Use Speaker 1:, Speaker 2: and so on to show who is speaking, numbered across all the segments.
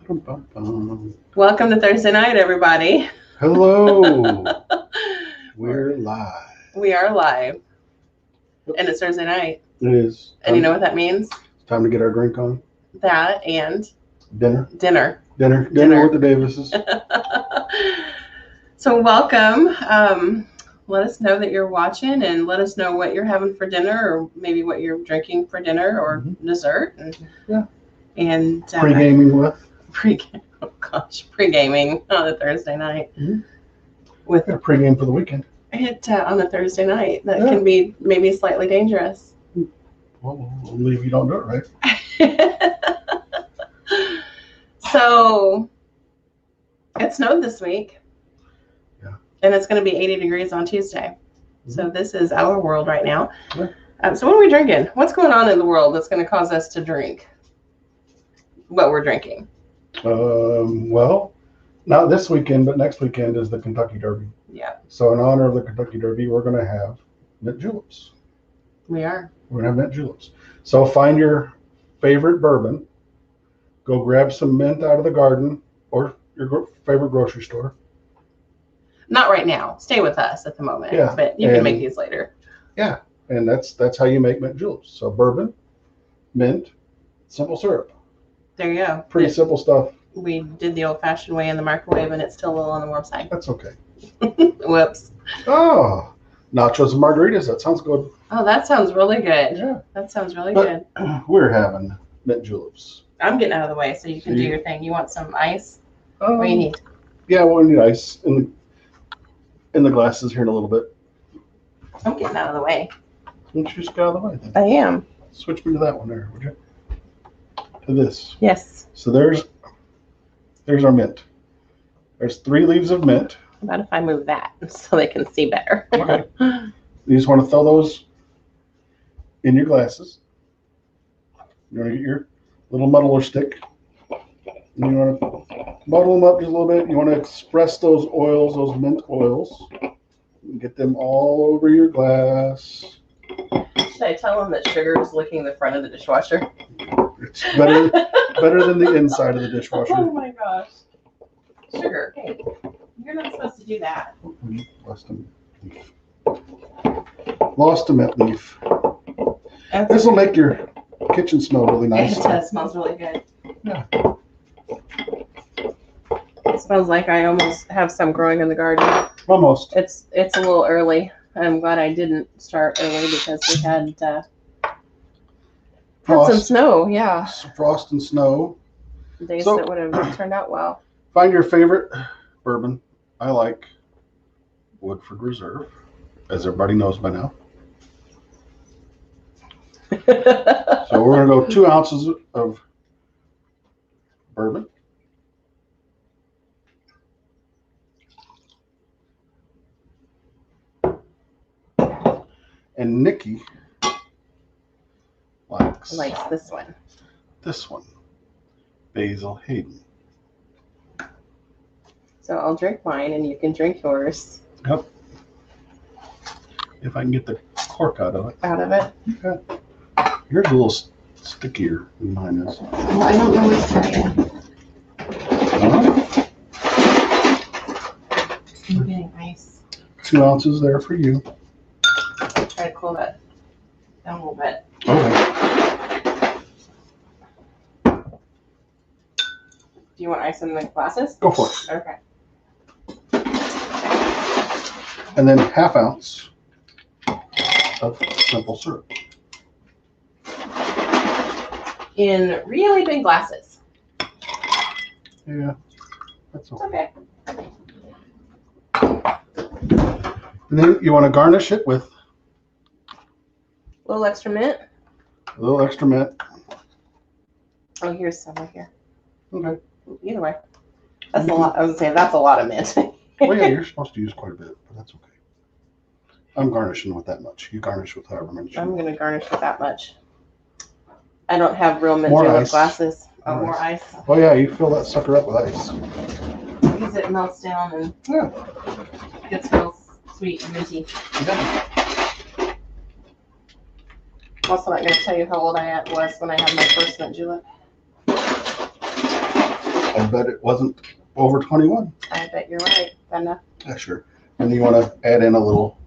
Speaker 1: Welcome to Thursday night, everybody.
Speaker 2: Hello. We're live.
Speaker 1: We are live. And it's Thursday night.
Speaker 2: It is.
Speaker 1: And you know what that means?
Speaker 2: It's time to get our drink on.
Speaker 1: That and
Speaker 2: Dinner.
Speaker 1: Dinner.
Speaker 2: With the Davises.
Speaker 1: So welcome. Let us know that you're watching and let us know what you're having for dinner or maybe what you're drinking for dinner or dessert. And
Speaker 2: Pre-gaming with?
Speaker 1: Pre-gaming on a Thursday night.
Speaker 2: Mm-hmm.
Speaker 1: With
Speaker 2: a pre-game for the weekend.
Speaker 1: On a Thursday night. That can be maybe slightly dangerous.
Speaker 2: Well, we'll leave you don't do it, right?
Speaker 1: So, it snowed this week.
Speaker 2: Yeah.
Speaker 1: And it's going to be 80 degrees on Tuesday. Mm-hmm. So this is our world right now.
Speaker 2: Yeah.
Speaker 1: So what are we drinking? What's going on in the world that's going to cause us to drink what we're drinking?
Speaker 2: Well, not this weekend, but next weekend is the Kentucky Derby.
Speaker 1: Yeah.
Speaker 2: So in honor of the Kentucky Derby, we're going to have mint juleps.
Speaker 1: We are.
Speaker 2: We're going to have mint juleps. So find your favorite bourbon. Go grab some mint out of the garden or your favorite grocery store.
Speaker 1: Not right now. Stay with us at the moment.
Speaker 2: Yeah.
Speaker 1: But you can make these later.
Speaker 2: Yeah. And that's how you make mint juleps. So bourbon, mint, simple syrup.
Speaker 1: There you go.
Speaker 2: Pretty simple stuff.
Speaker 1: We did the old-fashioned way in the microwave, and it's still a little on the warm side.
Speaker 2: That's okay.
Speaker 1: Whoops.
Speaker 2: Oh, nachos and margaritas. That sounds good.
Speaker 1: Oh, that sounds really good.
Speaker 2: Yeah.
Speaker 1: That sounds really good.
Speaker 2: We're having mint juleps.
Speaker 1: I'm getting out of the way so you can do your thing. You want some ice? What do you need?
Speaker 2: Yeah, we'll need ice in the glasses here in a little bit.
Speaker 1: I'm getting out of the way.
Speaker 2: Why don't you just get out of the way then?
Speaker 1: I am.
Speaker 2: Switch me to that one there, would you? To this.
Speaker 1: Yes.
Speaker 2: So there's our mint. There's 3 leaves of mint.
Speaker 1: How about if I move that so they can see better?
Speaker 2: Okay. You just want to throw those in your glasses. You want to get your little muddler stick. And you want to muddle them up just a little bit. You want to express those oils, those mint oils. And get them all over your glass.
Speaker 1: Should I tell them that sugar is licking the front of the dishwasher?
Speaker 2: It's better than the inside of the dishwasher.
Speaker 1: Oh my gosh. Sugar, hey, you're not supposed to do that.
Speaker 2: Lost a mint leaf. This will make your kitchen smell really nice.
Speaker 1: It does. Smells really good.
Speaker 2: Yeah.
Speaker 1: It smells like I almost have some growing in the garden.
Speaker 2: Almost.
Speaker 1: It's a little early. I'm glad I didn't start early because we had some snow. Yeah.
Speaker 2: Frost and snow.
Speaker 1: Days that would have turned out well.
Speaker 2: Find your favorite bourbon. I like Woodford Reserve, as everybody knows by now. So we're going to go 2 ounces of bourbon. And Nikki likes
Speaker 1: this one.
Speaker 2: This one. Basil Hayden.
Speaker 1: So I'll drink mine and you can drink yours.
Speaker 2: Yep. If I can get the cork out of it.
Speaker 1: Out of it?
Speaker 2: Okay. Yours is a little stickier than mine is.
Speaker 1: Well, I don't know which I'm getting ice.
Speaker 2: 2 ounces there for you.
Speaker 1: Try to cool that down a little bit.
Speaker 2: Okay.
Speaker 1: Do you want ice in the glasses?
Speaker 2: Go for it.
Speaker 1: Okay.
Speaker 2: And then 1/2 ounce of simple syrup.
Speaker 1: In really big glasses.
Speaker 2: Yeah, that's
Speaker 1: okay.
Speaker 2: And then you want to garnish it with
Speaker 1: a little extra mint.
Speaker 2: A little extra mint.
Speaker 1: Oh, here's some right here.
Speaker 2: Okay.
Speaker 1: Either way. That's a lot. I was saying that's a lot of mint.
Speaker 2: Well, yeah, you're supposed to use quite a bit, but that's okay. I'm garnishing with that much. You garnish with however much.
Speaker 1: I'm going to garnish with that much. I don't have real mint
Speaker 2: More
Speaker 1: julep
Speaker 2: ice.
Speaker 1: glasses. Oh, more ice.
Speaker 2: Oh, yeah, you fill that sucker up with ice.
Speaker 1: Because it melts down and gets real sweet and minty.
Speaker 2: Yeah.
Speaker 1: I'm also not going to tell you how old I was when I had my first mint julep.
Speaker 2: I I bet it wasn't over 21.
Speaker 1: I bet you're right, Brenda.
Speaker 2: Yeah, sure. And you want to add in a little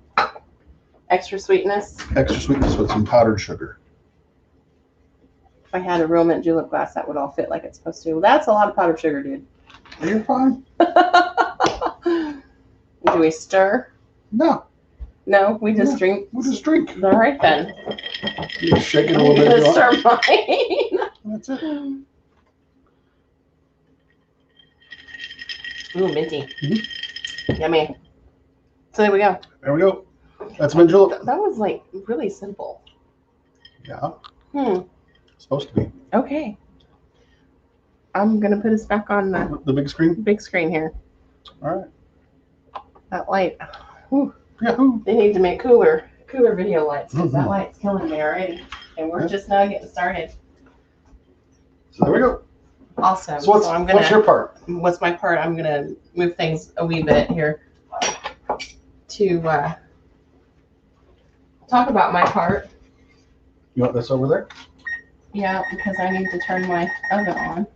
Speaker 1: Extra sweetness.
Speaker 2: extra sweetness with some powdered sugar.
Speaker 1: If I had a real mint julep glass, that would all fit like it's supposed to. Well, that's a lot of powdered sugar, dude.
Speaker 2: You're fine.
Speaker 1: Do we stir?
Speaker 2: No,
Speaker 1: No, we just drink.
Speaker 2: we'll just drink.
Speaker 1: All right then.
Speaker 2: You can shake it a little bit if you want.
Speaker 1: Stir mine.
Speaker 2: That's it.
Speaker 1: Ooh, minty.
Speaker 2: Mhm.
Speaker 1: Yummy. So there we go.
Speaker 2: There we go. That's mint julep.
Speaker 1: That was like really simple.
Speaker 2: Yeah,
Speaker 1: Hmm.
Speaker 2: supposed to be.
Speaker 1: Okay. I'm gonna put us back on the
Speaker 2: The big screen.
Speaker 1: big screen here.
Speaker 2: All right.
Speaker 1: That light. Whew.
Speaker 2: Yahoo.
Speaker 1: They need to make cooler video lights because that
Speaker 2: Mhm.
Speaker 1: light's killing me already. And we're
Speaker 2: Yeah.
Speaker 1: just now getting started.
Speaker 2: So there we go.
Speaker 1: Awesome.
Speaker 2: So what's,
Speaker 1: I'm
Speaker 2: what's your part?
Speaker 1: what's my part? I'm gonna move things a wee bit here to talk about my part.
Speaker 2: You want this over there?
Speaker 1: Yeah, because I need to turn my oven on.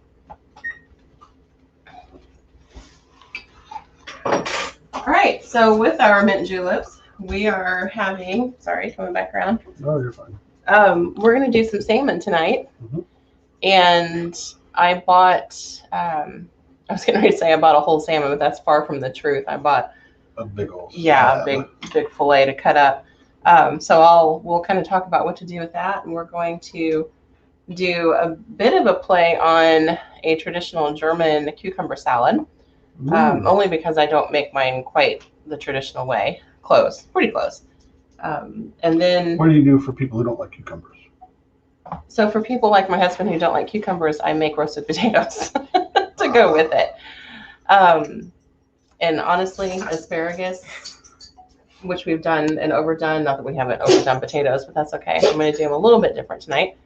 Speaker 1: All right, so with our mint juleps, we are having, sorry, coming back around.
Speaker 2: No, you're fine.
Speaker 1: We're gonna do some salmon tonight.
Speaker 2: Mhm.
Speaker 1: And I bought, I was getting ready to say I bought a whole salmon, but that's far from the truth. I bought,
Speaker 2: A big old.
Speaker 1: yeah, a big fillet to cut up. So we'll kind of talk about what to do with that. And we're going to do a bit of a play on a traditional German cucumber salad. Only because I don't make mine quite the traditional way. Pretty close. And then,
Speaker 2: What do you do for people who don't like cucumbers?
Speaker 1: so for people like my husband who don't like cucumbers, I make roasted potatoes to go with it. And honestly, asparagus, which we've done and overdone, not that we haven't overdone potatoes, but that's okay. I'm going to do them a little bit different tonight.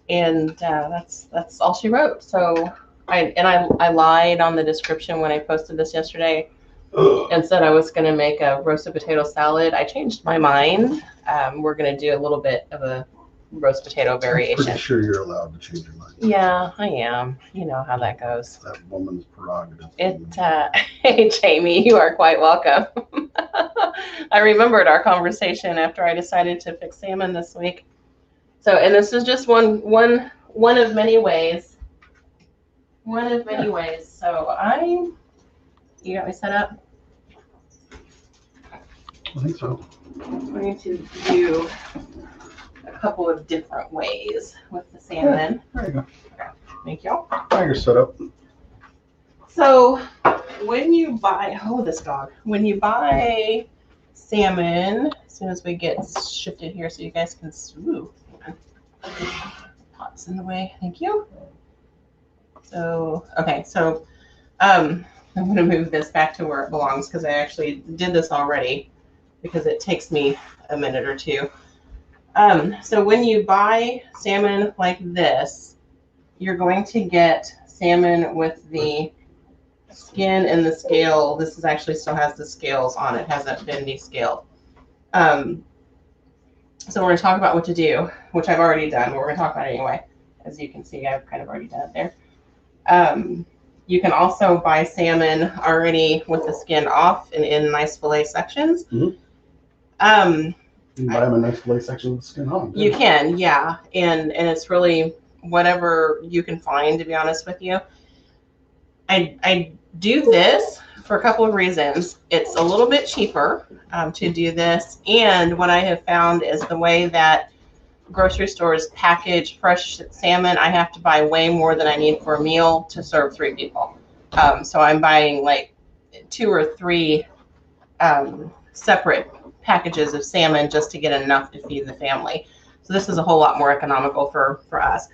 Speaker 1: And that's all she wrote. So I lied on the description when I posted this yesterday and said I was going to make a roasted potato salad. I changed my mind. We're going to do a little bit of a roast potato
Speaker 2: I'm
Speaker 1: variation.
Speaker 2: pretty sure you're allowed to change your mind.
Speaker 1: Yeah, I am. You know how that goes.
Speaker 2: That woman's prerogative.
Speaker 1: Hey, Jamie, you are quite welcome. I remembered our conversation after I decided to fix salmon this week. So, and this is just one of many ways. One of many ways. So you got me set up?
Speaker 2: I think so.
Speaker 1: I'm going to do a couple of different ways with the salmon.
Speaker 2: There you go.
Speaker 1: Thank you.
Speaker 2: Now you're set up.
Speaker 1: So when you buy, when you buy salmon, as soon as we get shifted here so you guys can, pots in the way, thank you. So, okay, so I'm going to move this back to where it belongs because I actually did this already because it takes me a minute or two. So when you buy salmon like this, you're going to get salmon with the skin and the scale. This is actually still has the scales on it, hasn't been descaled. So we're going to talk about what to do, which I've already done, but we're going to talk about it anyway. As you can see, I've kind of already done it there. You can also buy salmon already with the skin off and in nice fillet sections.
Speaker 2: Mm-hmm. You can buy them in nice fillet section with the skin on.
Speaker 1: You can, yeah. And it's really whatever you can find, to be honest with you. I do this for a couple of reasons. It's a little bit cheaper to do this. And what I have found is the way that grocery stores package fresh salmon, I have to buy way more than I need for a meal to serve 3 people. So I'm buying like 2 or 3 separate packages of salmon just to get enough to feed the family. So this is a whole lot more economical for us.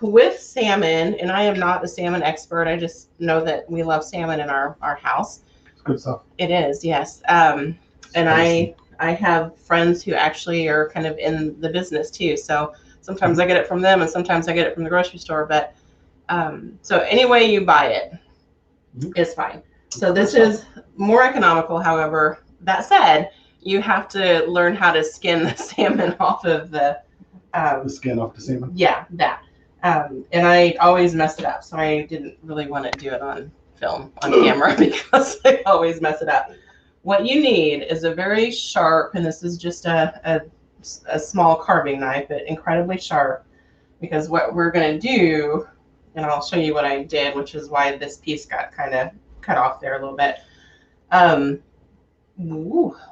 Speaker 1: With salmon, and I am not a salmon expert, I just know that we love salmon in our house.
Speaker 2: It's good stuff.
Speaker 1: It is, yes. And I have friends who actually are kind of in the business too. So sometimes I get it from them and sometimes I get it from the grocery store. But so any way you buy it is fine. So this is more economical. However, that said, you have to learn how to skin the salmon off of the
Speaker 2: skin off the salmon.
Speaker 1: Yeah, that. And I always mess it up, so I didn't really want to do it on film, on camera, because I always mess it up. What you need is a very sharp, and this is just a small carving knife, but incredibly sharp, because what we're going to do, and I'll show you what I did, which is why this piece got kind of cut off there a little bit.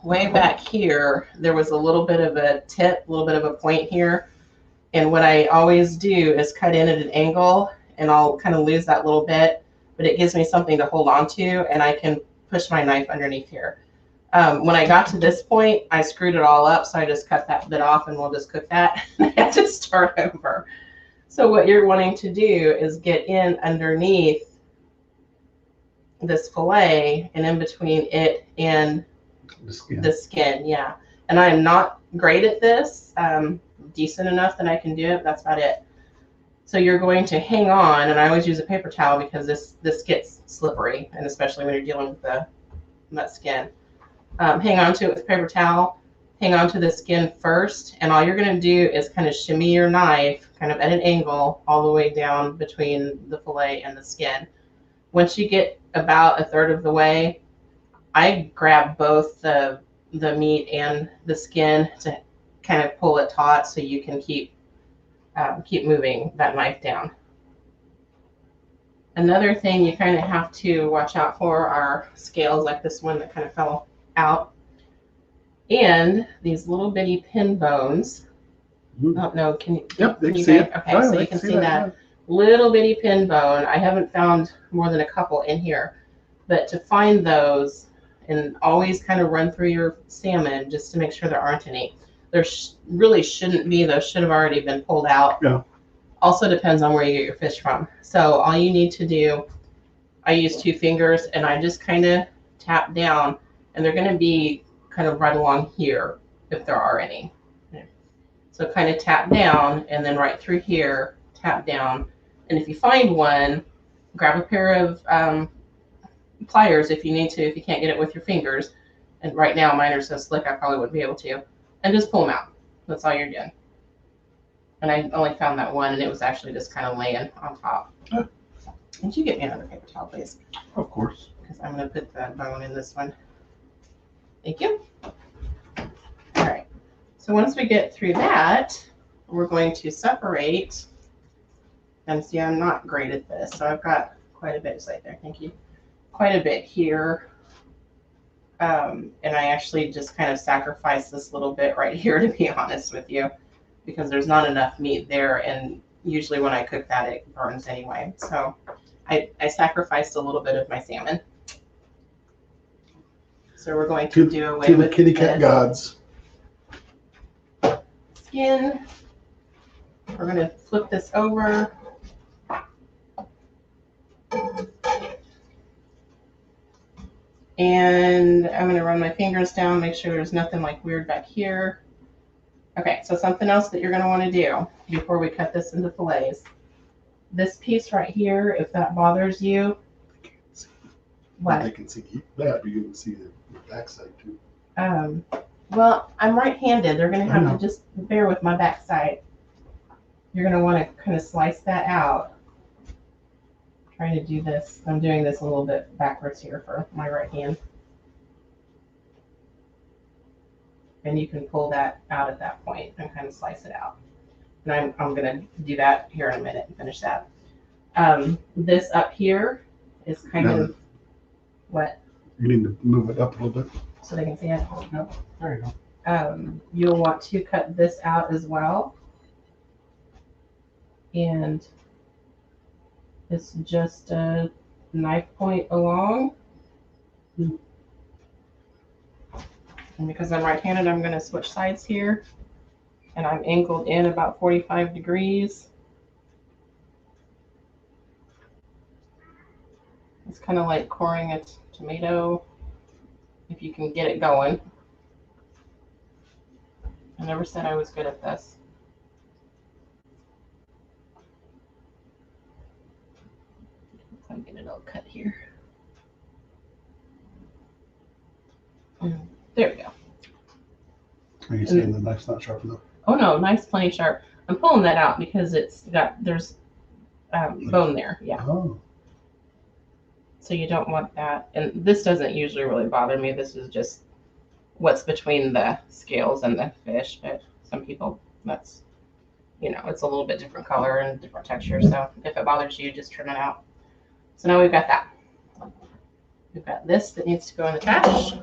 Speaker 1: Way back here, there was a little bit of a tip, a little bit of a point here. And what I always do is cut in at an angle, and I'll kind of lose that little bit, but it gives me something to hold on to, and I can push my knife underneath here. When I got to this point, I screwed it all up, so I just cut that bit off, and we'll just cook that. I had to start over. So what you're wanting to do is get in underneath this fillet and in between it and the skin, yeah. And I'm not great at this, decent enough that I can do it. That's about it. So you're going to hang on, and I always use a paper towel because this gets slippery, and especially when you're dealing with that skin. Hang on to it with a paper towel. Hang on to the skin first, and all you're going to do is kind of shimmy your knife kind of at an angle all the way down between the fillet and the skin. Once you get about a third of the way, I grab both the meat and the skin to kind of pull it taut so you can keep moving that knife down. Another thing you kind of have to watch out for are scales like this one that kind of fell out, and these little bitty pin bones. Oh no, can you?
Speaker 2: Yep,
Speaker 1: can you
Speaker 2: see it.
Speaker 1: Okay, so you can see that little bitty pin bone. I haven't found more than a couple in here, but to find those, and always kind of run through your salmon just to make sure there aren't any. There really shouldn't be. Those should have already been pulled out.
Speaker 2: Yeah.
Speaker 1: Also depends on where you get your fish from. So all you need to do, I use 2 fingers, and I just kind of tap down, and they're going to be kind of right along here if there are any. So kind of tap down, and then right through here, tap down. And if you find one, grab a pair of pliers if you need to, if you can't get it with your fingers. And right now mine are so slick I probably wouldn't be able to. And just pull them out. That's all you're doing. And I only found that one, and it was actually just kind of laying on top.
Speaker 2: Yeah.
Speaker 1: Would you get me another paper towel, please?
Speaker 2: Of course.
Speaker 1: Because I'm going to put the bone in this one. Thank you. All right. So once we get through that, we're going to separate. And see, I'm not great at this, so I've got quite a bit. Just right there. Thank you. Quite a bit here. And I actually just kind of sacrificed this little bit right here, to be honest with you, because there's not enough meat there, and usually when I cook that, it burns anyway. So I sacrificed a little bit of my salmon. So we're going to do away with
Speaker 2: the kitty cat gods.
Speaker 1: Skin. We're going to flip this over. And I'm going to run my fingers down, make sure there's nothing like weird back here. Okay, so something else that you're going to want to do before we cut this into fillets. This piece right here, if that bothers you. What?
Speaker 2: I can see that, but you can see the backside too.
Speaker 1: Well, I'm right-handed. They're going to have to just bear with my backside. You're going to want to kind of slice that out. Trying to do this. I'm doing this a little bit backwards here for my right hand. And you can pull that out at that point and kind of slice it out. And I'm going to do that here in a minute and finish that. This up here is kind of what?
Speaker 2: You need to move it up a little bit.
Speaker 1: So they can see it?
Speaker 2: Yep. There you go.
Speaker 1: You'll want to cut this out as well. And it's just a knife point along. And because I'm right-handed, I'm going to switch sides here. And I'm angled in about 45 degrees. It's kind of like coring a tomato, if you can get it going. I never said I was good at this. I'm getting it all cut here. There we go.
Speaker 2: Are you saying the knife's not sharp enough?
Speaker 1: Oh no, knife's plenty sharp. I'm pulling that out because there's bone there. Yeah.
Speaker 2: Oh.
Speaker 1: So you don't want that. And this doesn't usually really bother me. This is just what's between the scales and the fish. But some people, that's, it's a little bit different color and different texture. So if it bothers you, just trim it out. So now we've got that. We've got this that needs to go in the trash so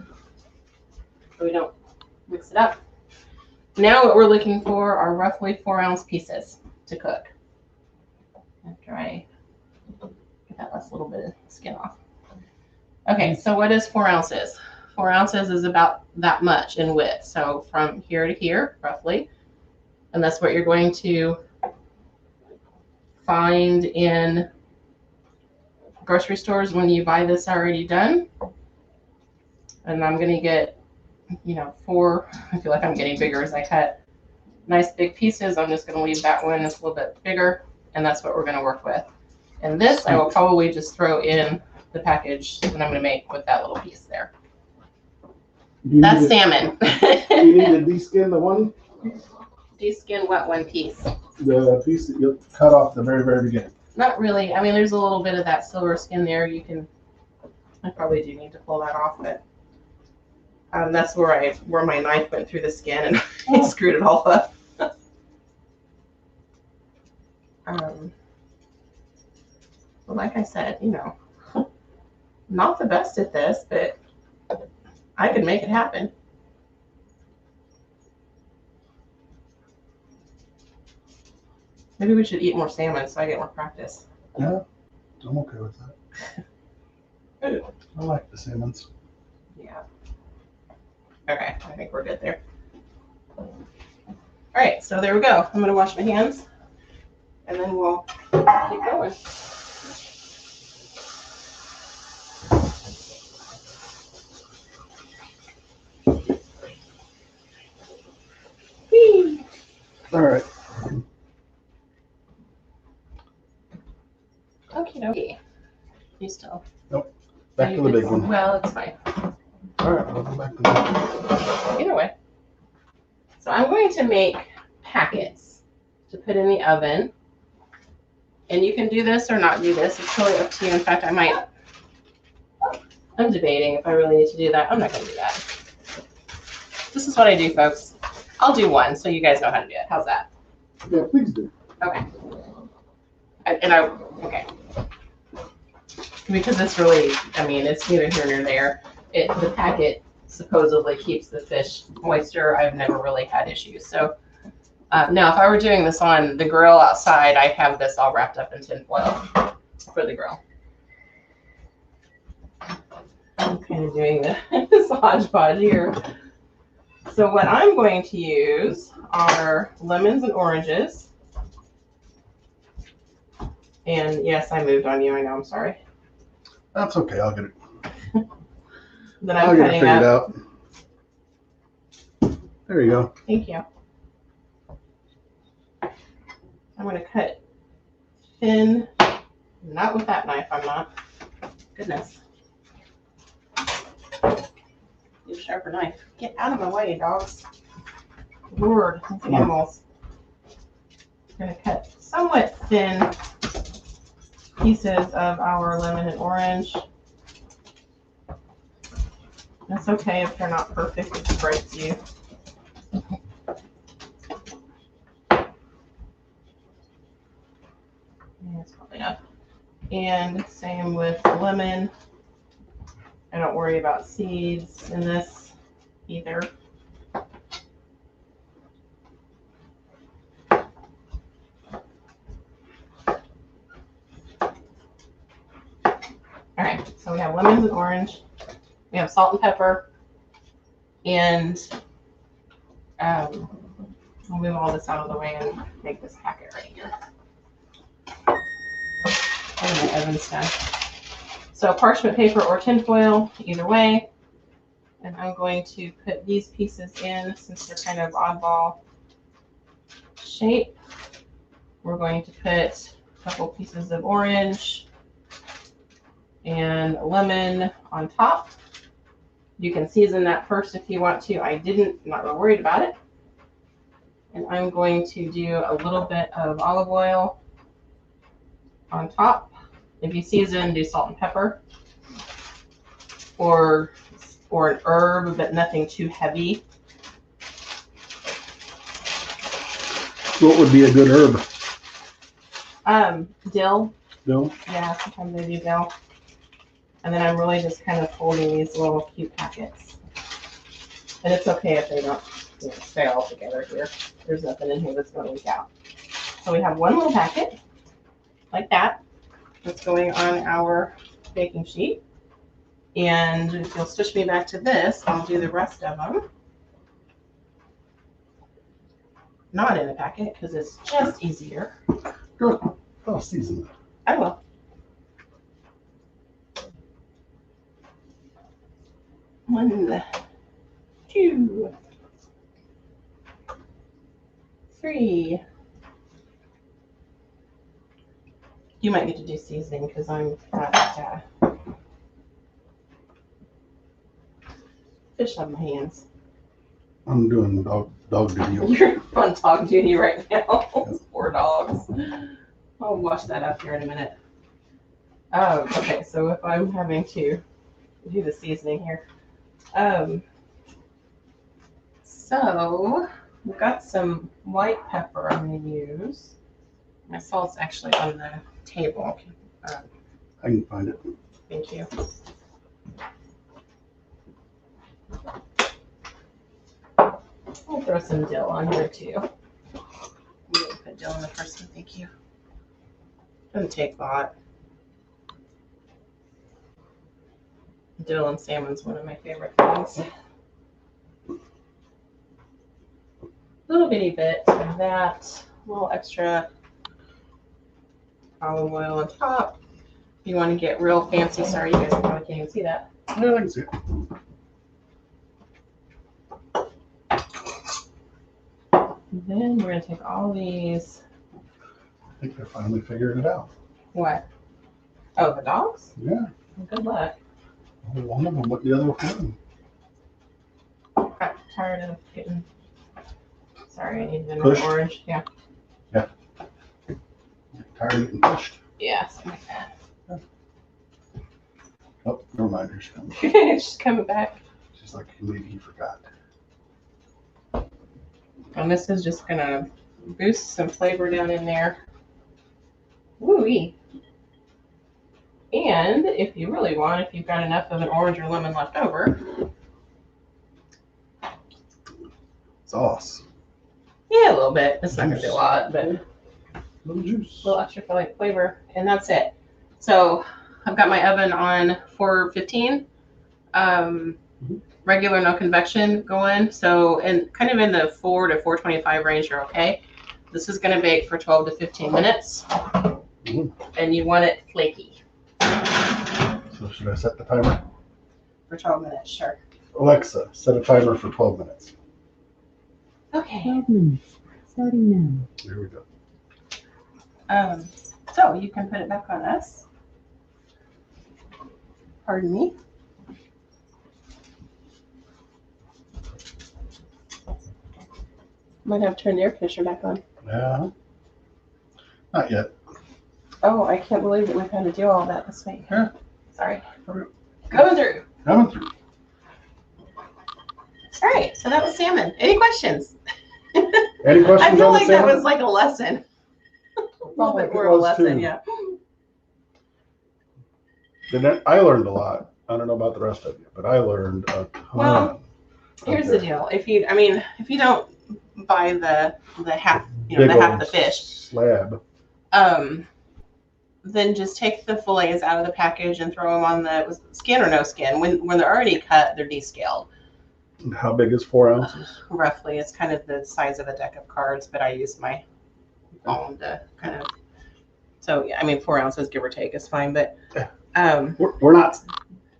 Speaker 1: we don't mix it up. Now what we're looking for are roughly 4-ounce pieces to cook. After I get that last little bit of skin off. Okay, so what is 4 ounces? 4 ounces is about that much in width. So from here to here, roughly. And that's what you're going to find in grocery stores when you buy this already done. And I'm going to get, 4, I feel like I'm getting bigger as I cut nice big pieces. I'm just going to leave that one that's a little bit bigger, and that's what we're going to work with. And this I will probably just throw in the package that I'm going to make with that little piece there. That's salmon.
Speaker 2: You need to deskin the one?
Speaker 1: Deskin what one piece?
Speaker 2: The piece that you cut off the very, very beginning.
Speaker 1: Not really. I mean, there's a little bit of that silver skin there. I probably do need to pull that off, but that's where my knife went through the skin and I screwed it all up. But like I said, not the best at this, but I could make it happen. Maybe we should eat more salmon so I get more practice.
Speaker 2: Yeah, I'm okay with that. I like the salmons.
Speaker 1: Yeah. Okay, I think we're good there. All right, so there we go. I'm going to wash my hands, and then we'll keep going. Whee!
Speaker 2: All right.
Speaker 1: Okie dokie. You still?
Speaker 2: Nope. Back to the big one.
Speaker 1: Well, it's fine.
Speaker 2: All right, we'll go back to that.
Speaker 1: Either way. So I'm going to make packets to put in the oven. And you can do this or not do this. It's totally up to you. In fact, I'm debating if I really need to do that. I'm not going to do that. This is what I do, folks. I'll do one so you guys know how to do it. How's that?
Speaker 2: Yeah, please do.
Speaker 1: Okay. Okay. Because it's really, it's neither here nor there. The packet supposedly keeps the fish moisture. I've never really had issues. So now if I were doing this on the grill outside, I have this all wrapped up in tin foil for the grill. I'm kind of doing this hodgepodge here. So what I'm going to use are lemons and oranges. And yes, I moved on you. I know. I'm sorry.
Speaker 2: That's okay. I'll get it.
Speaker 1: Then
Speaker 2: I'll get it figured out. There you go.
Speaker 1: Thank you. I'm going to cut thin. Not with that knife. I'm not. Goodness. Need a sharper knife. Get out of my way, dogs. Lord, these animals. I'm going to cut somewhat thin pieces of our lemon and orange. That's okay if they're not perfect, it breaks you. That's probably enough. And same with the lemon. I don't worry about seeds in this either. All right, so we have lemons and orange. We have salt and pepper. And I'll move all this out of the way and make this packet right here. And my oven's done. So parchment paper or tin foil, either way. And I'm going to put these pieces in since they're kind of oddball shape. We're going to put a couple pieces of orange and lemon on top. You can season that first if you want to. I didn't, I'm not real worried about it. And I'm going to do a little bit of olive oil on top. If you season, do salt and pepper. Or an herb, but nothing too heavy.
Speaker 2: What would be a good herb?
Speaker 1: Dill.
Speaker 2: Dill?
Speaker 1: Yeah, sometimes I do dill. And then I'm really just kind of folding these little cute packets. And it's okay if they don't stay all together here. There's nothing in here that's going to leak out. So we have one little packet, like that, that's going on our baking sheet. And if you'll switch me back to this, I'll do the rest of them. Not in a packet, because it's just easier.
Speaker 2: Good. I'll season that.
Speaker 1: I will. One, two, three. You might get to do seasoning because I'm not fish on my hands.
Speaker 2: I'm doing dog duty.
Speaker 1: You're on dog duty right now. Poor dogs. I'll wash that up here in a minute. Okay, so if I'm having to do the seasoning here. So we've got some white pepper I'm going to use. My salt's actually on the table.
Speaker 2: I can find it.
Speaker 1: Thank you. I'll throw some dill on here too. I'm going to put dill in the first one, thank you. Doesn't take a lot. Dill and salmon's one of my favorite things. Little bitty bit of that, a little extra olive oil on top. If you want to get real fancy, sorry, you guys probably can't even see that.
Speaker 2: Yeah, I can see it.
Speaker 1: Then we're going to take all these.
Speaker 2: I think they're finally figuring it out.
Speaker 1: What? Oh, the dogs?
Speaker 2: Yeah.
Speaker 1: Well, good luck.
Speaker 2: Only one of them, but the other one.
Speaker 1: Got tired of getting. Sorry, I needed
Speaker 2: Pushed?
Speaker 1: another orange. Yeah.
Speaker 2: Tired of getting pushed.
Speaker 1: Yeah, something like that.
Speaker 2: Oh, never mind. Here she comes.
Speaker 1: She's coming back.
Speaker 2: She's like, maybe he forgot.
Speaker 1: And this is just going to boost some flavor down in there. Woo-wee. And if you really want, if you've got enough of an orange or lemon left over.
Speaker 2: Sauce.
Speaker 1: Yeah, a little bit. It's not going to be a lot, but a
Speaker 2: Little juice.
Speaker 1: little extra flavor. And that's it. So I've got my oven on 415. Regular, no convection going. So and kind of in the 4 to 425 range, you're okay. This is going to bake for 12 to 15 minutes. And you want it flaky.
Speaker 2: So should I set the timer?
Speaker 1: For 12 minutes, sure.
Speaker 2: Alexa, set a timer for 12 minutes.
Speaker 1: Okay.
Speaker 3: 12 minutes, starting now.
Speaker 2: Here we go.
Speaker 1: So you can put it back on us. Pardon me. Might have to turn the air conditioner back on.
Speaker 2: Yeah. Not yet.
Speaker 1: Oh, I can't believe that we've had to do all that this week.
Speaker 2: Yeah.
Speaker 1: Sorry.
Speaker 2: Coming
Speaker 1: Going through.
Speaker 2: through.
Speaker 1: All right, so that was salmon. Any questions?
Speaker 2: Any questions
Speaker 1: I feel
Speaker 2: on the
Speaker 1: like that
Speaker 2: salmon?
Speaker 1: was like a lesson. A little
Speaker 2: like
Speaker 1: bit
Speaker 2: it
Speaker 1: more of a
Speaker 2: was,
Speaker 1: lesson,
Speaker 2: too.
Speaker 1: yeah.
Speaker 2: I learned a lot. I don't know about the rest of you, but I learned a ton.
Speaker 1: Well, Here's the deal. If you don't buy the half, the half the fish,
Speaker 2: slab.
Speaker 1: then just take the fillets out of the package and throw them on the skin or no skin. When they're already cut, they're descaled.
Speaker 2: How big is 4 ounces?
Speaker 1: Roughly, it's kind of the size of a deck of cards, but I use my palm to kind of. So yeah, 4 ounces, give or take, is fine. But
Speaker 2: We're not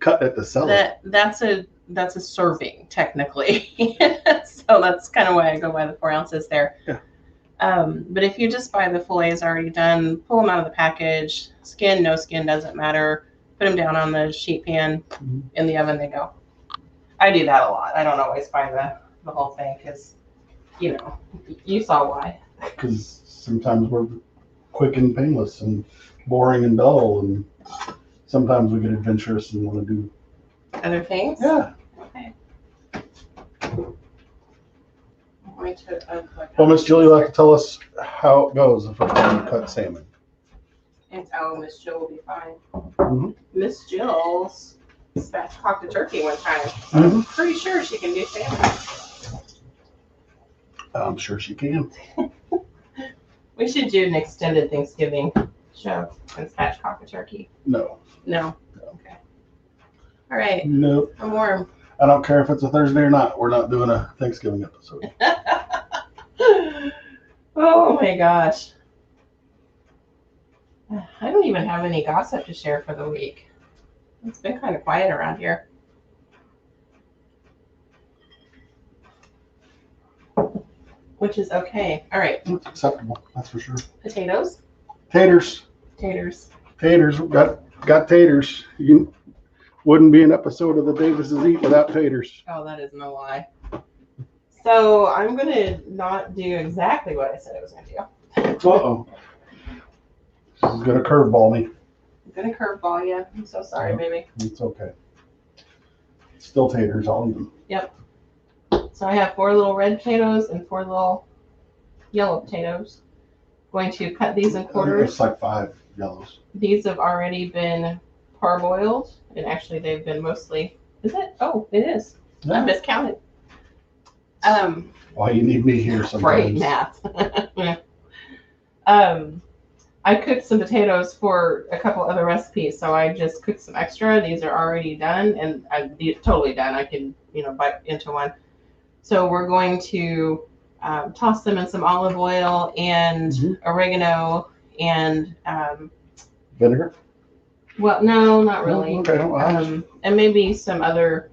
Speaker 2: cut at the cellar.
Speaker 1: that's a serving technically. So that's kind of why I go by the 4 ounces there.
Speaker 2: Yeah.
Speaker 1: But if you just buy the fillets already done, pull them out of the package, skin, no skin, doesn't matter. Put them down on the sheet pan, in the oven they go. I do that a lot. I don't always buy the whole thing because you know, you saw why.
Speaker 2: Because sometimes we're quick and painless and boring and dull, and sometimes we get adventurous and want to do.
Speaker 1: Other things?
Speaker 2: Yeah.
Speaker 1: Okay. I'm going to unplug.
Speaker 2: Well, Miss Jill, you'll have to tell us how it goes the first time you cut salmon.
Speaker 1: And Miss Jill will be fine.
Speaker 2: Mhm.
Speaker 1: Miss Jill's spatchcocked a turkey one time.
Speaker 2: Mhm.
Speaker 1: I'm pretty sure she can do salmon.
Speaker 2: I'm sure she can.
Speaker 1: We should do an extended Thanksgiving show and spatchcock a turkey.
Speaker 2: No.
Speaker 1: No? Okay. All right.
Speaker 2: Nope.
Speaker 1: I'm warm.
Speaker 2: I don't care if it's a Thursday or not. We're not doing a Thanksgiving episode.
Speaker 1: Oh my gosh. I don't even have any gossip to share for the week. It's been kind of quiet around here. Which is okay. All right.
Speaker 2: It's acceptable, that's for sure.
Speaker 1: Potatoes.
Speaker 2: Taters.
Speaker 1: Taters.
Speaker 2: Taters. Got taters. You wouldn't be an episode of the Davises Eat without taters.
Speaker 1: Oh, that is no lie. So I'm going to not do exactly what I said I was going to do.
Speaker 2: Uh-oh. This is going to curveball me.
Speaker 1: I'm going to curveball you. I'm so sorry,
Speaker 2: Yep.
Speaker 1: baby.
Speaker 2: It's okay. Still taters, I'll eat them.
Speaker 1: Yep. So I have 4 little red potatoes and 4 little yellow potatoes. Going to cut these in quarters.
Speaker 2: It's like 5 yellows.
Speaker 1: These have already been parboiled, and actually they've been mostly. Is it? Oh, it is. I
Speaker 2: Yeah.
Speaker 1: miscounted.
Speaker 2: Why you need me here
Speaker 1: Great
Speaker 2: sometimes.
Speaker 1: math. I cooked some potatoes for a couple other recipes, so I just cooked some extra. These are already done, and I'm totally done. I can, bite into one. So we're going to toss them in some olive oil and oregano and
Speaker 2: Vinegar?
Speaker 1: well, no, not really.
Speaker 2: Okay. Well,
Speaker 1: And maybe some other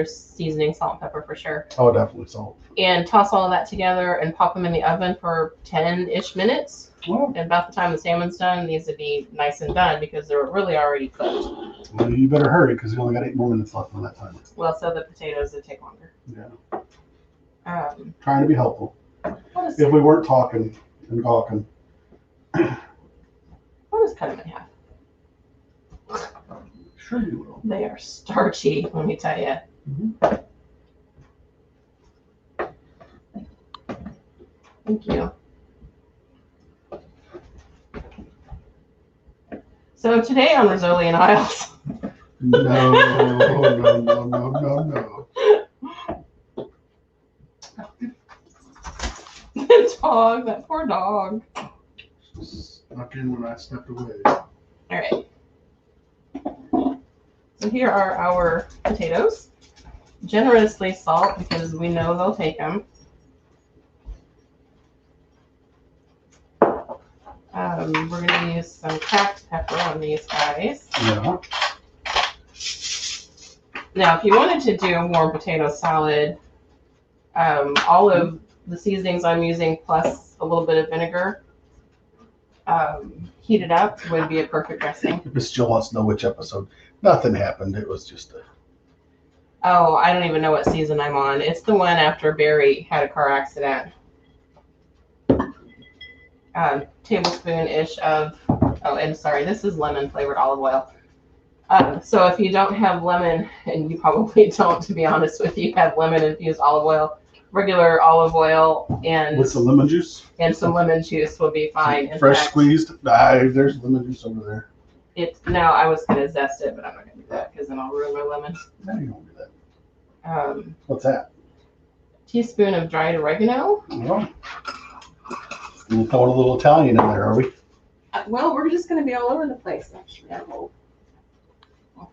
Speaker 1: seasoning, salt and pepper for sure.
Speaker 2: oh, definitely salt.
Speaker 1: And toss all of that together and pop them in the oven for 10-ish minutes.
Speaker 2: Well,
Speaker 1: And about the time the salmon's done, these would be nice and done because they're really already cooked.
Speaker 2: you better hurry because you only got 8 more minutes left on that time.
Speaker 1: Well, so the potatoes would take longer.
Speaker 2: Yeah. Trying to be helpful.
Speaker 1: What is
Speaker 2: If we weren't talking and gawking.
Speaker 1: I'll just cut them in half.
Speaker 2: Sure you will.
Speaker 1: They are starchy, let me tell you.
Speaker 2: Mhm.
Speaker 1: Thank you. So today on Rizzoli and Isles.
Speaker 2: No.
Speaker 1: The dog, that poor dog.
Speaker 2: Snuck in when I stepped away.
Speaker 1: All right. So here are our potatoes. Generously salt because we know they'll take them. We're going to use some cracked pepper on these guys.
Speaker 2: Yeah.
Speaker 1: Now, if you wanted to do a warm potato salad, all of the seasonings I'm using plus a little bit of vinegar heated up would be a perfect dressing.
Speaker 2: Miss Jill wants to know which episode. Nothing happened. It was just a.
Speaker 1: Oh, I don't even know what season I'm on. It's the one after Barry had a car accident. Tablespoon-ish of, oh, and sorry, this is lemon flavored olive oil. So if you don't have lemon, and you probably don't, to be honest with you, have lemon infused olive oil, regular olive oil, and
Speaker 2: With some lemon juice?
Speaker 1: and some lemon juice will be fine. In
Speaker 2: Fresh
Speaker 1: fact,
Speaker 2: squeezed? There's lemon juice over there.
Speaker 1: No, I was gonna zest it, but I'm not gonna do that because then I'll ruin my lemon.
Speaker 2: No, you don't do that. What's that?
Speaker 1: Teaspoon of dried oregano.
Speaker 2: Well, we're throwing a little Italian in there, are we?
Speaker 1: Well, we're just gonna be all over the place. Actually, I'll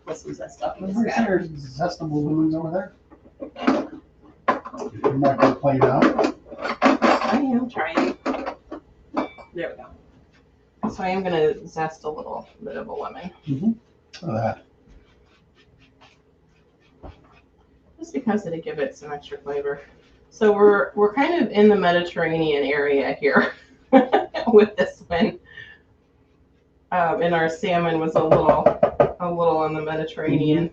Speaker 1: put some zest up in this guy.
Speaker 2: There's zestable lemons over there. You're not going to play it out.
Speaker 1: I am trying. There we go. So I am gonna zest a little bit of a lemon.
Speaker 2: Look at that.
Speaker 1: Just because it'll give it some extra flavor. So we're kind of in the Mediterranean area here with this one. And our salmon was a little on the Mediterranean.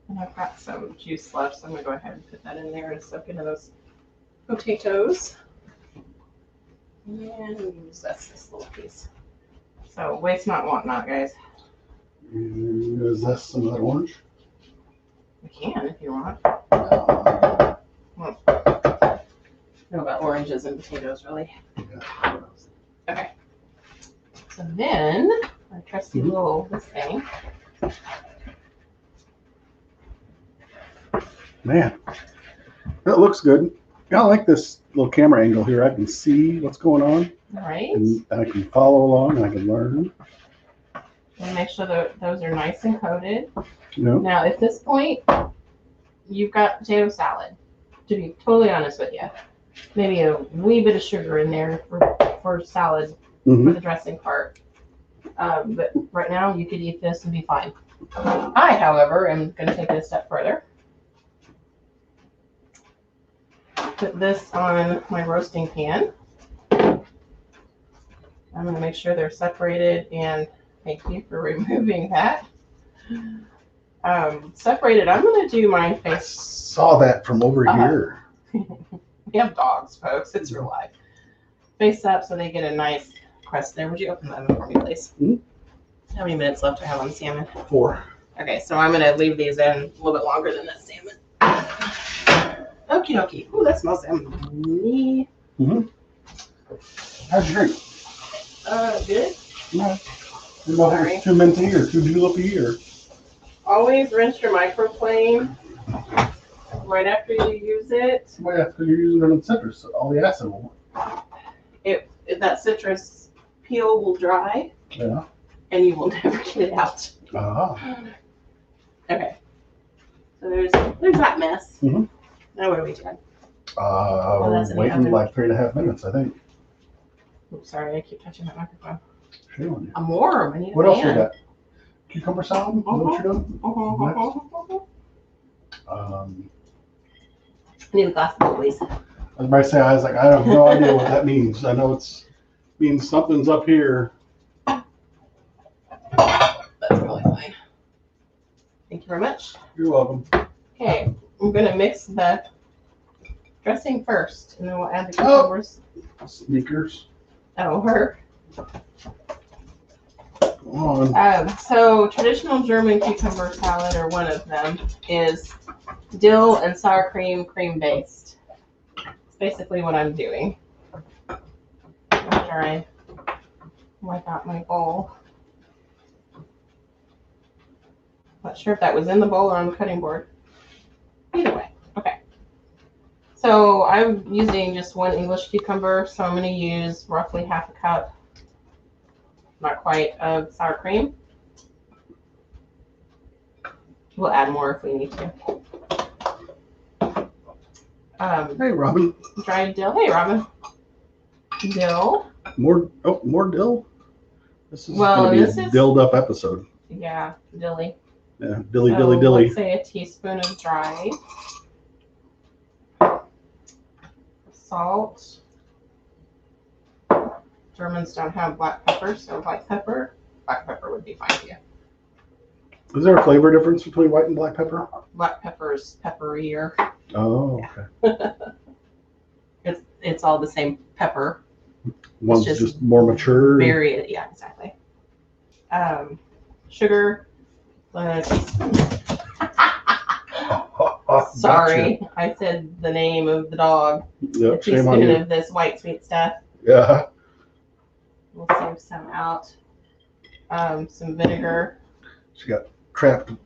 Speaker 1: And I've got some juice left, so I'm gonna go ahead and put that in there to soak into those potatoes. And use this little piece. So waste not, want not, guys.
Speaker 2: Is that some of that orange?
Speaker 1: You can if you want.
Speaker 2: Uh,
Speaker 1: Know about oranges and potatoes, really.
Speaker 2: yeah.
Speaker 1: Okay. So then, our trusty little this thing.
Speaker 2: Man, that looks good. Yeah, I like this little camera angle here. I can see what's going on,
Speaker 1: All right.
Speaker 2: and I can follow along, and I can learn.
Speaker 1: And make sure that those are nice and coated.
Speaker 2: You know,
Speaker 1: Now, at this point, you've got potato salad. To be totally honest with you, maybe a wee bit of sugar in there for salad for the dressing part. But right now, you could eat this and be fine. I, however, am going to take it a step further. Put this on my roasting pan. I'm going to make sure they're separated, and thank you for removing that. Separated, I'm going to do mine
Speaker 2: I
Speaker 1: face.
Speaker 2: saw that from over here.
Speaker 1: We have dogs, folks. It's real life. Face up so they get a nice crust there. Would you open the oven for me, please? How many minutes left do I have on the salmon?
Speaker 2: 4.
Speaker 1: Okay, so I'm going to leave these in a little bit longer than that salmon. Okie dokie. Ooh, that smells yummy.
Speaker 2: How'd you drink?
Speaker 1: Good.
Speaker 2: Yeah. You know, if it's too minty or too julepy or.
Speaker 1: Always rinse your microflame right after you use it.
Speaker 2: Well, yeah, because you're using it in citrus, so all the acid will.
Speaker 1: If that citrus peel will dry,
Speaker 2: Yeah.
Speaker 1: and you will never get it out. Okay. So there's that mess.
Speaker 2: Mhm.
Speaker 1: Now what are we doing? that's in
Speaker 2: We're
Speaker 1: the
Speaker 2: waiting
Speaker 1: oven.
Speaker 2: like 3.5 minutes, I think.
Speaker 1: Oops, sorry, I keep touching that microphone.
Speaker 2: Shame on you.
Speaker 1: I'm warm. I need a
Speaker 2: What else we
Speaker 1: fan.
Speaker 2: got? Cucumber salad? Is that what you're doing?
Speaker 1: I need a glass of milk, please.
Speaker 2: I was about to say, I was like, I have no idea what that means. I know it means something's up here.
Speaker 1: That's probably fine. Thank you very much.
Speaker 2: You're welcome.
Speaker 1: Okay, I'm gonna mix the dressing first, and then we'll add the cucumbers.
Speaker 2: Sneakers.
Speaker 1: That'll hurt.
Speaker 2: Come on.
Speaker 1: So traditional German cucumber salad, or one of them, is dill and sour cream based. It's basically what I'm doing. After I wipe out my bowl. Not sure if that was in the bowl or on the cutting board. Either way, okay. So I'm using just one English cucumber, so I'm going to use roughly half a cup, not quite, of sour cream. We'll add more if we need to.
Speaker 2: Hey, Robin.
Speaker 1: Dried dill. Hey, Robin. Dill.
Speaker 2: More dill? This is
Speaker 1: Well,
Speaker 2: going to
Speaker 1: this
Speaker 2: be a
Speaker 1: is-
Speaker 2: dilled up episode.
Speaker 1: Yeah, dilly.
Speaker 2: Yeah, dilly,
Speaker 1: So
Speaker 2: dilly, dilly.
Speaker 1: let's say a teaspoon of dried salt. Germans don't have black pepper, so black pepper would be fine for you.
Speaker 2: Is there a flavor difference between white and black pepper?
Speaker 1: Black pepper is pepperier.
Speaker 2: Oh, okay.
Speaker 1: It's all the same pepper.
Speaker 2: One's
Speaker 1: just
Speaker 2: just more mature.
Speaker 1: Very, yeah, exactly. Sugar. Teaspoon. Sorry,
Speaker 2: Gotcha.
Speaker 1: I said the name of the dog.
Speaker 2: Yep,
Speaker 1: A
Speaker 2: shame on
Speaker 1: teaspoon
Speaker 2: you.
Speaker 1: of this white sweet stuff.
Speaker 2: Yeah.
Speaker 1: We'll save some out. Some vinegar.
Speaker 2: She got trapped
Speaker 1: And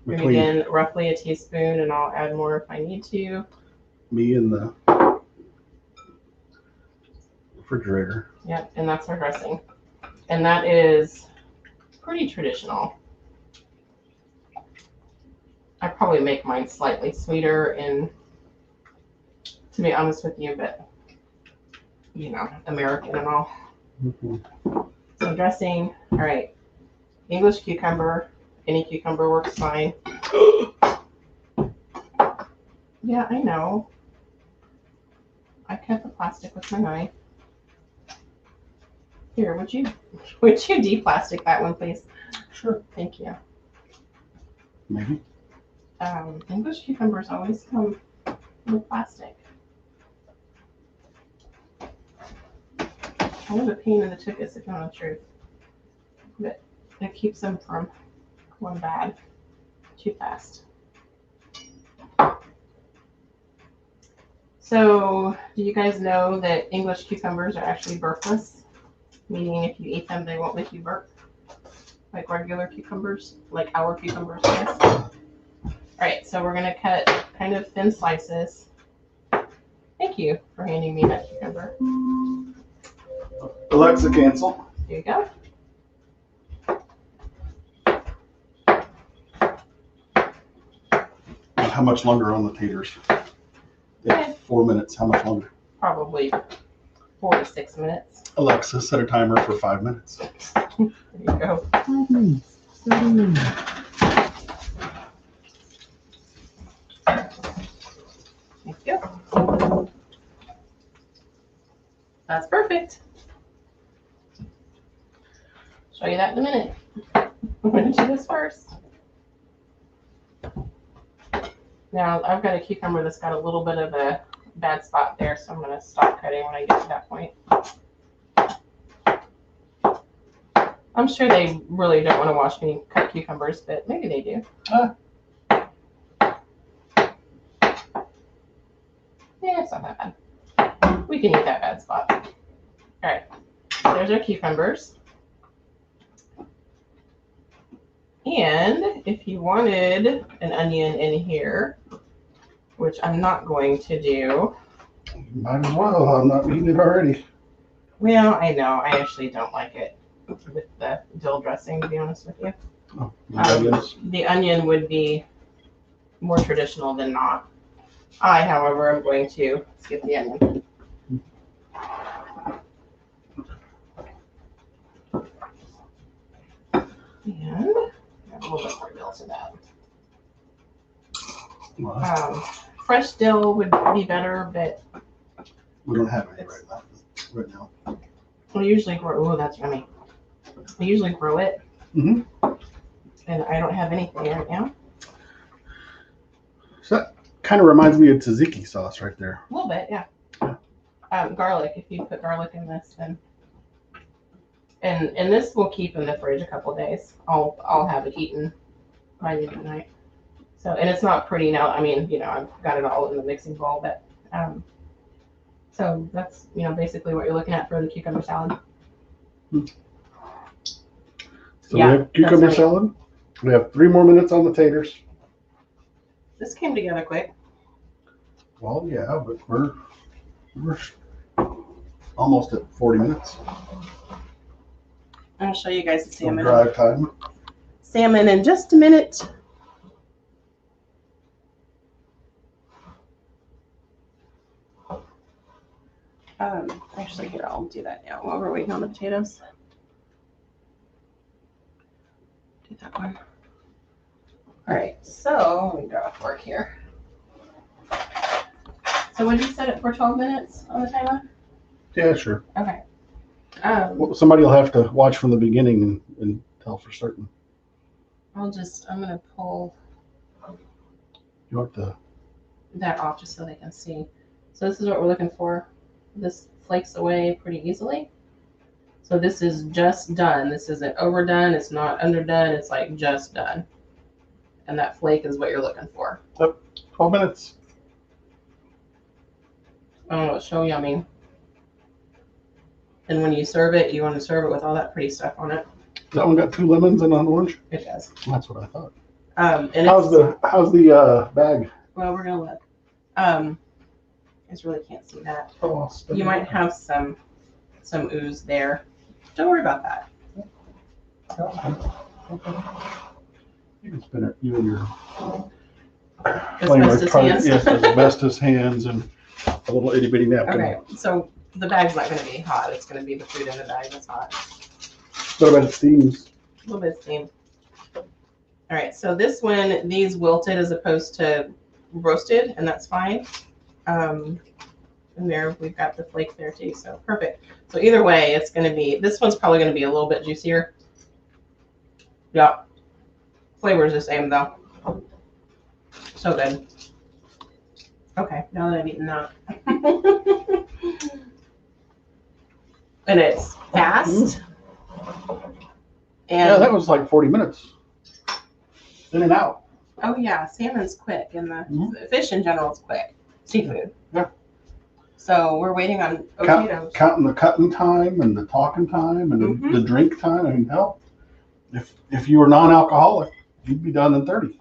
Speaker 2: between
Speaker 1: again, roughly a teaspoon, and I'll add more if I need to.
Speaker 2: me and the refrigerator.
Speaker 1: Yep, and that's our dressing. And that is pretty traditional. I probably make mine slightly sweeter, and to be honest with you, but you know, American and all. So dressing, all right. English cucumber, any cucumber works fine. Yeah, I know. I cut the plastic with my knife. Here, would you de-plastic that one, please?
Speaker 2: Sure.
Speaker 1: Thank you.
Speaker 2: Maybe.
Speaker 1: English cucumbers always come with plastic. Kind of a pain in the tuchus, if you know the truth. But it keeps them from going bad too fast. So, do you guys know that English cucumbers are actually burpless? Meaning if you eat them, they won't make you burp. Like regular cucumbers, like our cucumbers, I guess. Alright, so we're going to cut kind of thin slices. Thank you for handing me that cucumber.
Speaker 2: Alexa, cancel.
Speaker 1: There you go.
Speaker 2: How much longer on the taters? Yeah, 4 minutes. How much longer?
Speaker 1: Probably 46 minutes.
Speaker 2: Alexa, set a timer for 5 minutes.
Speaker 1: There you go.
Speaker 3: 5 minutes. Starting now.
Speaker 1: Thank you. That's perfect. Show you that in a minute. I'm going to do this first. Now, I've got a cucumber that's got a little bit of a bad spot there, so I'm going to stop cutting when I get to that point. I'm sure they really don't want to watch me cut cucumbers, but maybe they do. Yeah, it's not that bad. We can eat that bad spot. All right, there's our cucumbers. And if you wanted an onion in here, which I'm not going to do.
Speaker 2: Might as well. I'm not eating it already.
Speaker 1: Well, I know. I actually don't like it with the dill dressing, to be honest with you.
Speaker 2: Oh, onions.
Speaker 1: The onion would be more traditional than not. I, however, am going to skip the onion. And add a little bit more dill to that.
Speaker 2: Well,
Speaker 1: Fresh dill would be better, but
Speaker 2: we don't have any right now.
Speaker 1: we usually grow. Oh, that's yummy. We usually grow it,
Speaker 2: Mm-hmm.
Speaker 1: and I don't have anything right now.
Speaker 2: So that kind of reminds me of tzatziki sauce right there.
Speaker 1: A little bit, yeah. Garlic. If you put garlic in this, then and this will keep in the fridge a couple of days. I'll have it eaten by the end of the night. So, and it's not pretty now. I mean, you know, I've got it all in the mixing bowl, but so that's, you know, basically what you're looking at for the cucumber salad.
Speaker 2: So
Speaker 1: Yeah,
Speaker 2: we have cucumber
Speaker 1: that's right.
Speaker 2: salad. We have 3 more minutes on the taters.
Speaker 1: This came together quick.
Speaker 2: Well, yeah, but we're almost at 40 minutes.
Speaker 1: I'll show you guys the
Speaker 2: So
Speaker 1: salmon.
Speaker 2: drive time.
Speaker 1: Salmon in just a minute. Actually, here, I'll do that now while we're waiting on the potatoes. Do that one. All right, so let me go off work here. So would you set it for 12 minutes on the timer?
Speaker 2: Yeah, sure.
Speaker 1: Okay.
Speaker 2: Well, somebody will have to watch from the beginning and tell for certain.
Speaker 1: I'm gonna pull
Speaker 2: You want the
Speaker 1: that off just so they can see. So this is what we're looking for. This flakes away pretty easily. So this is just done. This isn't overdone. It's not underdone. It's like just done. And that flake is what you're looking for.
Speaker 2: 12 minutes.
Speaker 1: Oh, it's so yummy. And when you serve it, you want to serve it with all that pretty stuff on it.
Speaker 2: That one got 2 lemons and an orange.
Speaker 1: It does.
Speaker 2: That's what I thought.
Speaker 1: And
Speaker 2: How's the bag?
Speaker 1: well, we're gonna look. You guys really can't see that.
Speaker 2: Oh,
Speaker 1: You might have some ooze there. Don't worry about that.
Speaker 2: You can spin it. You and your
Speaker 1: Asbestos hands.
Speaker 2: Yes, asbestos hands and a little itty bitty napkin.
Speaker 1: Okay, so the bag's not going to be hot. It's going to be the food in the bag that's hot.
Speaker 2: What about it steams?
Speaker 1: A little bit of steam. All right, so this one, these wilted as opposed to roasted, and that's fine. And there, we've got the flake there too, so perfect. So either way, it's going to be, this one's probably going to be a little bit juicier. Yeah. Flavor is the same though. So good. Okay, now that I've eaten that. And it's fast. And
Speaker 2: Yeah, that was like 40 minutes. In and out.
Speaker 1: oh yeah, salmon's quick, and the
Speaker 2: Mhm.
Speaker 1: fish in general is quick. Seafood.
Speaker 2: Yeah.
Speaker 1: So we're waiting on potatoes.
Speaker 2: Counting the cutting time and the talking time and
Speaker 1: Mhm.
Speaker 2: the drink time. I mean, hell, if you were non-alcoholic, you'd be done in 30.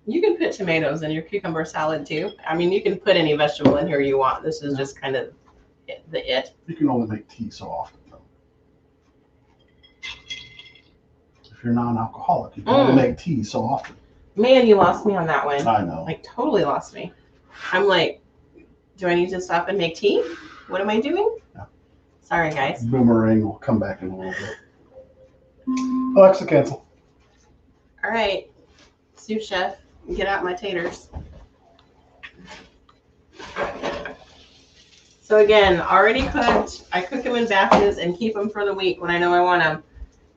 Speaker 1: You can put tomatoes in your cucumber salad too. I mean, you can put any vegetable in here you want. This is just kind of it.
Speaker 2: You can only make tea so often, though. If you're non-alcoholic, you can only make tea so often.
Speaker 1: Man, you lost me on that one.
Speaker 2: I know.
Speaker 1: Like totally lost me. I'm like, do I need to stop and make tea? What am I doing?
Speaker 2: Yeah.
Speaker 1: Sorry, guys.
Speaker 2: Boomerang will come back in a little bit. Alexa, cancel.
Speaker 1: All right, sous chef, get out my taters. So again, already cooked. I cook them in batches and keep them for the week when I know I want them.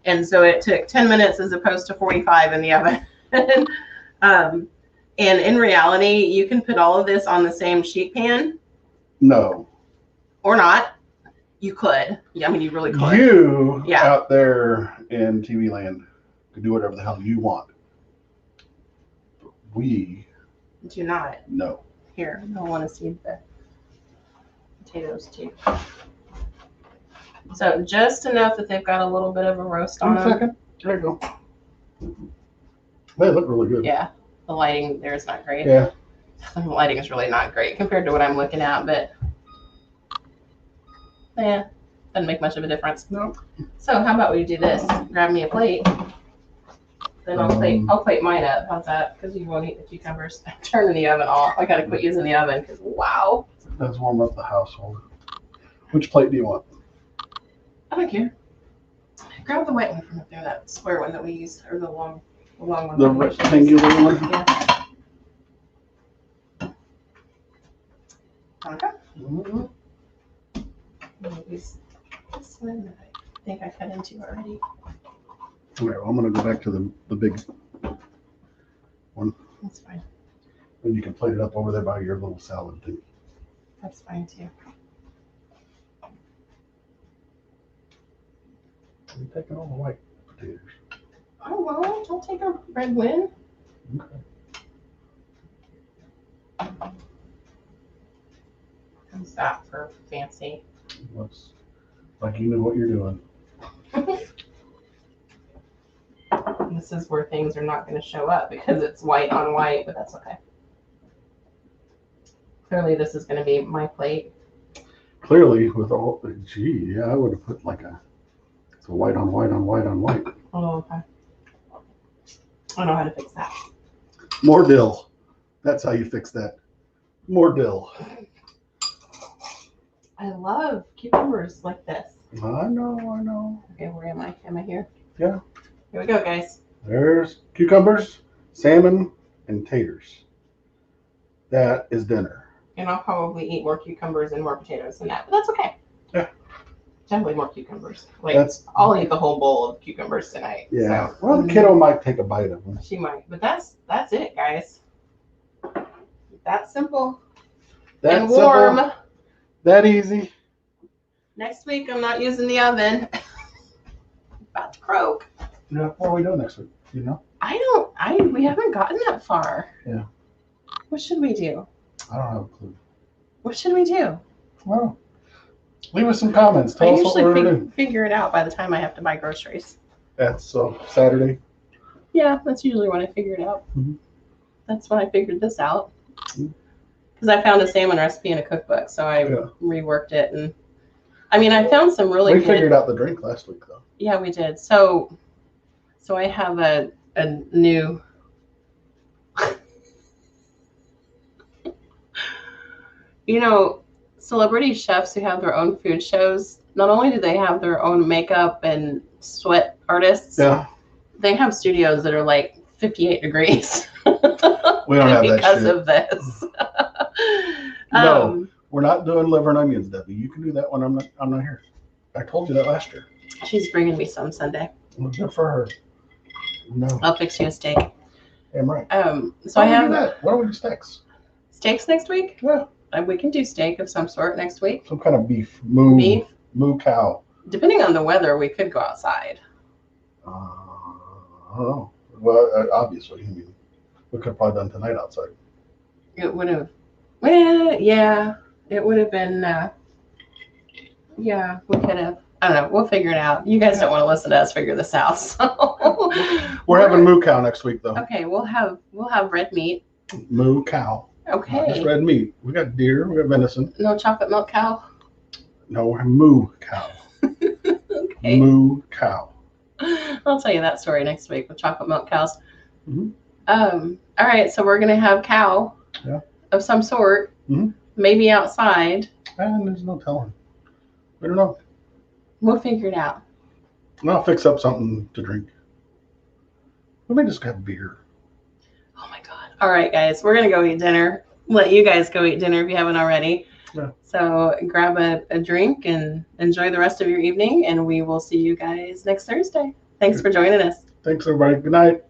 Speaker 1: And so it took 10 minutes as opposed to 45 in the oven. And in reality, you can put all of this on the same sheet pan.
Speaker 2: No.
Speaker 1: Or not. You could. Yeah, I mean, you really could.
Speaker 2: You
Speaker 1: Yeah.
Speaker 2: out there in TV land can do whatever the hell you want. But we
Speaker 1: Do not.
Speaker 2: no.
Speaker 1: Here, I want to see the potatoes too. So just enough that they've got a little bit of a roast on
Speaker 2: One
Speaker 1: them.
Speaker 2: second. There you go. They look really good.
Speaker 1: Yeah, the lighting there is not great.
Speaker 2: Yeah.
Speaker 1: The lighting is really not great compared to what I'm looking at, but yeah, doesn't make much of a difference.
Speaker 2: No.
Speaker 1: So how about we do this? Grab me a plate. Then I'll plate mine up. How's that? Because you won't eat the cucumbers. Turn the oven off. I gotta quit using the oven because wow.
Speaker 2: Let's warm up the household. Which plate do you want?
Speaker 1: I don't care. Grab the white one from up there, that square one that we use, or the long one.
Speaker 2: The
Speaker 1: that we usually use.
Speaker 2: rectangular one?
Speaker 1: Yeah. Okay.
Speaker 2: Mhm.
Speaker 1: Use this one that I think I cut into already.
Speaker 2: Okay, well, I'm gonna go back to the big one,
Speaker 1: That's fine.
Speaker 2: and you can plate it up over there by your little salad thing.
Speaker 1: That's fine too.
Speaker 2: I'm taking all the white potatoes.
Speaker 1: Oh well, don't take a red win.
Speaker 2: Okay.
Speaker 1: How's that for fancy?
Speaker 2: Looks like you know what you're doing.
Speaker 1: This is where things are not going to show up because it's white on white, but that's okay. Clearly, this is going to be my plate.
Speaker 2: Clearly, with all, gee, yeah, I would have put like a white on white on white on white.
Speaker 1: Oh, okay. I know how to fix that.
Speaker 2: More dill. That's how you fix that. More dill.
Speaker 1: I love cucumbers like this.
Speaker 2: I know.
Speaker 1: Okay, where am I? Am I here?
Speaker 2: Yeah.
Speaker 1: Here we go, guys.
Speaker 2: There's cucumbers, salmon, and taters. That is dinner.
Speaker 1: And I'll probably eat more cucumbers and more potatoes than that, but that's okay.
Speaker 2: Yeah.
Speaker 1: Definitely more cucumbers. Like, I'll eat the whole bowl of cucumbers tonight.
Speaker 2: Yeah.
Speaker 1: So,
Speaker 2: Well, the kiddo might take a bite of them.
Speaker 1: she might, but that's it, guys. That's simple.
Speaker 2: That
Speaker 1: and warm.
Speaker 2: simple, that easy.
Speaker 1: Next week, I'm not using the oven. About to croak.
Speaker 2: Yeah. What are we doing next week? You know?
Speaker 1: We haven't gotten that far.
Speaker 2: Yeah.
Speaker 1: What should we do?
Speaker 2: I don't have a clue.
Speaker 1: What should we do?
Speaker 2: Well, leave us some comments.
Speaker 1: I
Speaker 2: Tell us what we're
Speaker 1: usually
Speaker 2: doing.
Speaker 1: figure it out by the time I have to buy groceries.
Speaker 2: That's Saturday.
Speaker 1: Yeah, that's usually when I figure it out.
Speaker 2: Mhm.
Speaker 1: That's when I figured this out.
Speaker 2: Mhm.
Speaker 1: Because I found a salmon recipe in a cookbook, so I
Speaker 2: Yeah.
Speaker 1: reworked it. And I mean, I found some really
Speaker 2: We
Speaker 1: good.
Speaker 2: figured out the drink last week, though.
Speaker 1: Yeah, we did. So I have a new. You know, celebrity chefs who have their own food shows, not only do they have their own makeup and sweat artists,
Speaker 2: Yeah.
Speaker 1: they have studios that are like 58 degrees.
Speaker 2: We don't have that
Speaker 1: because
Speaker 2: shit.
Speaker 1: of this.
Speaker 2: No. We're not doing liver and onions, Debbie. You can do that when I'm not here. I told you that last year.
Speaker 1: She's bringing me some Sunday.
Speaker 2: Well, good for her. No.
Speaker 1: I'll fix you a steak.
Speaker 2: Damn right.
Speaker 1: So I
Speaker 2: Why don't we do
Speaker 1: have
Speaker 2: that? Why don't we do steaks?
Speaker 1: steaks next week.
Speaker 2: Yeah.
Speaker 1: We can do steak of some sort next week.
Speaker 2: Some kind of beef. Moo.
Speaker 1: Beef.
Speaker 2: Moo cow.
Speaker 1: Depending on the weather, we could go outside.
Speaker 2: I don't know. Well, obviously, I mean, we could have probably done tonight outside.
Speaker 1: It would have. Well, yeah, it would have been. Yeah, we could have. I don't know. We'll figure it out. You guys don't want to listen to us figure this out. So
Speaker 2: We're having moo cow next week, though.
Speaker 1: Okay, we'll have red meat.
Speaker 2: Moo cow. Not
Speaker 1: Okay.
Speaker 2: just red meat. We got deer. We got venison.
Speaker 1: No chocolate milk cow.
Speaker 2: No, we're moo cow.
Speaker 1: Okay.
Speaker 2: Moo cow.
Speaker 1: I'll tell you that story next week with chocolate milk cows.
Speaker 2: Mhm.
Speaker 1: All right, so we're gonna have cow.
Speaker 2: Yeah.
Speaker 1: Of some sort.
Speaker 2: Mhm.
Speaker 1: Maybe outside.
Speaker 2: And there's no telling. We don't know.
Speaker 1: We'll figure it out.
Speaker 2: I'll fix up something to drink. We may just have beer.
Speaker 1: Oh my God. All right, guys, we're going to go eat dinner. Let you guys go eat dinner if you haven't already.
Speaker 2: Yeah.
Speaker 1: So grab a drink and enjoy the rest of your evening, and we will see you guys next Thursday. Thanks for joining us.
Speaker 2: Thanks, everybody. Good night.